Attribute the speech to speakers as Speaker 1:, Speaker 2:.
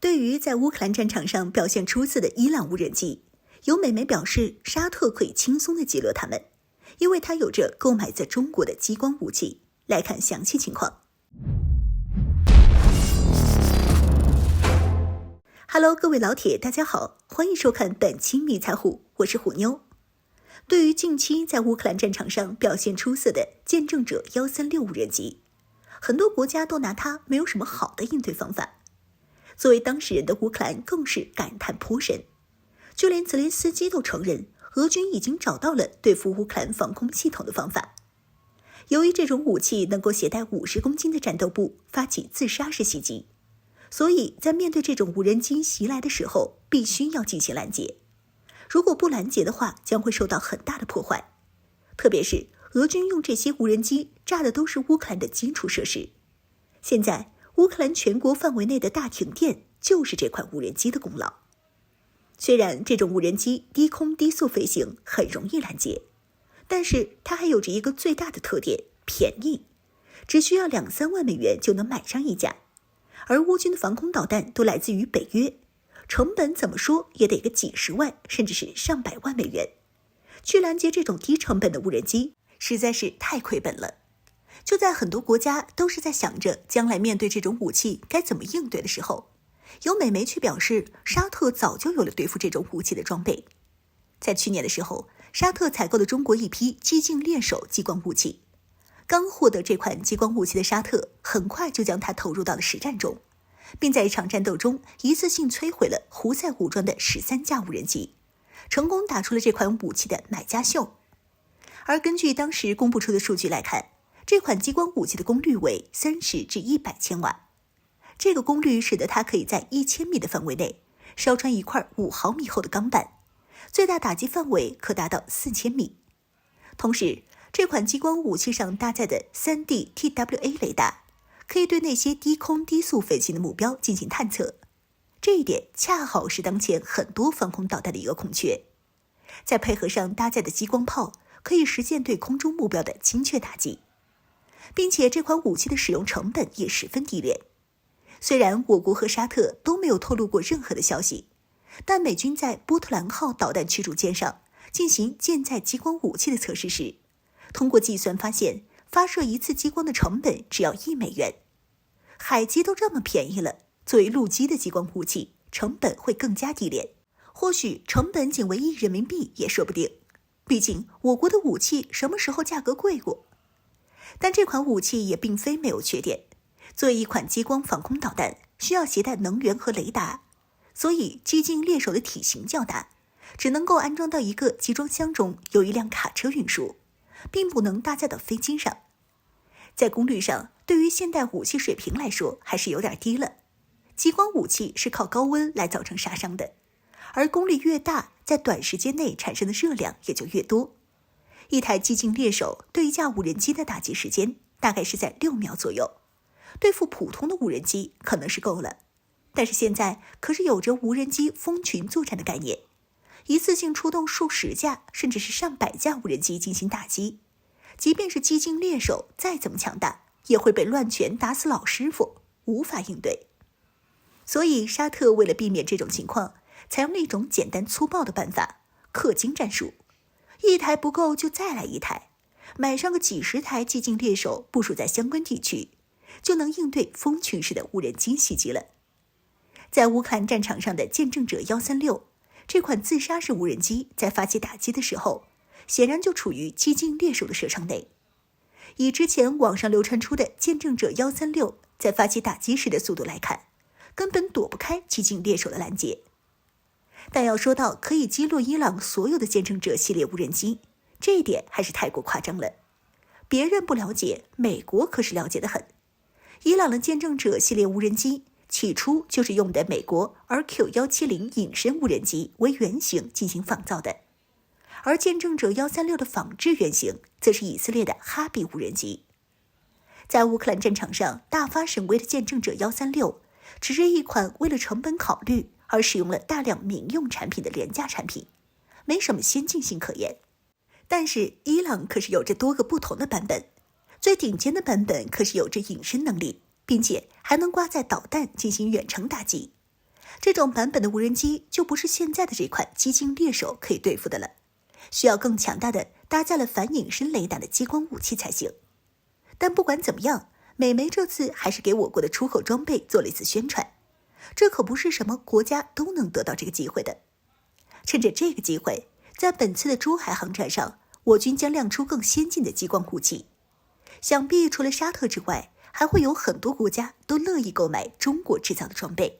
Speaker 1: 对于在乌克兰战场上表现出色的伊朗无人机，有美媒表示沙特可以轻松地击落他们，因为它有着购买在中国的激光武器。来看详细情况。Hello， 各位老铁，大家好，欢迎收看本期迷彩虎，我是虎妞。对于近期在乌克兰战场上表现出色的见证者136无人机，很多国家都拿它没有什么好的应对方法。作为当事人的乌克兰更是感叹颇深，就连泽连斯基都承认，俄军已经找到了对付乌克兰防空系统的方法。由于这种武器能够携带50公斤的战斗部发起自杀式袭击，所以在面对这种无人机袭来的时候，必须要进行拦截。如果不拦截的话，将会受到很大的破坏。特别是俄军用这些无人机炸的都是乌克兰的基础设施。现在乌克兰全国范围内的大停电就是这款无人机的功劳。虽然这种无人机低空低速飞行很容易拦截，但是它还有着一个最大的特点，便宜，只需要2-3万美元就能买上一架。而乌军的防空导弹都来自于北约，成本怎么说也得个几十万甚至是上百万美元。去拦截这种低成本的无人机实在是太亏本了。就在很多国家都是在想着将来面对这种武器该怎么应对的时候，有美媒却表示沙特早就有了对付这种武器的装备。在去年的时候，沙特采购了中国一批激进猎手激光武器。刚获得这款激光武器的沙特很快就将它投入到了实战中，并在一场战斗中一次性摧毁了胡塞武装的13架无人机，成功打出了这款武器的买家秀。而根据当时公布出的数据来看，这款激光武器的功率为30至100千瓦，这个功率使得它可以在1000米的范围内烧穿一块5毫米厚的钢板，最大打击范围可达到4000米。同时，这款激光武器上搭载的 3D TWA 雷达可以对那些低空低速飞行的目标进行探测，这一点恰好是当前很多防空导弹的一个空缺。再配合上搭载的激光炮，可以实现对空中目标的精确打击，并且这款武器的使用成本也十分低廉。虽然我国和沙特都没有透露过任何的消息，但美军在波特兰号导弹驱逐舰上进行舰载激光武器的测试时，通过计算发现发射一次激光的成本只要1美元。海基都这么便宜了，作为陆基的激光武器成本会更加低廉，或许成本仅为1人民币也说不定。毕竟我国的武器什么时候价格贵过？但这款武器也并非没有缺点。作为一款激光防空导弹，需要携带能源和雷达，所以激进猎手的体型较大，只能够安装到一个集装箱中，由一辆卡车运输，并不能搭载到飞机上。在功率上，对于现代武器水平来说还是有点低了。激光武器是靠高温来造成杀伤的，而功率越大，在短时间内产生的热量也就越多。一台激进猎手对一架无人机的打击时间大概是在6秒左右，对付普通的无人机可能是够了。但是现在可是有着无人机蜂群作战的概念，一次性出动数十架甚至是上百架无人机进行打击，即便是激进猎手再怎么强大，也会被乱拳打死老师傅，无法应对。所以沙特为了避免这种情况，采用了一种简单粗暴的办法，氪金战术，一台不够就再来一台，买上个几十台激进猎手部署在相关地区，就能应对蜂群式的无人机袭击了。在乌克兰战场上的见证者136这款自杀式无人机在发起打击的时候，显然就处于激进猎手的射程内。以之前网上流传出的见证者136在发起打击时的速度来看，根本躲不开激进猎手的拦截。但要说到可以击落伊朗所有的见证者系列无人机，这一点还是太过夸张了。别人不了解，美国可是了解得很。伊朗的见证者系列无人机起初就是用的美国 RQ-170隐身无人机为原型进行仿造的，而见证者136的仿制原型则是以色列的哈比无人机。在乌克兰战场上大发神威的见证者136，只是一款为了成本考虑而使用了大量民用产品的廉价产品，没什么先进性可言。但是伊朗可是有着多个不同的版本，最顶尖的版本可是有着隐身能力，并且还能挂载导弹进行远程打击。这种版本的无人机就不是现在的这款激进猎手可以对付的了，需要更强大的搭载了反隐身雷达的激光武器才行。但不管怎么样，美媒这次还是给我国的出口装备做了一次宣传，这可不是什么国家都能得到这个机会的。趁着这个机会，在本次的珠海航展上，我军将亮出更先进的激光武器。想必除了沙特之外，还会有很多国家都乐意购买中国制造的装备。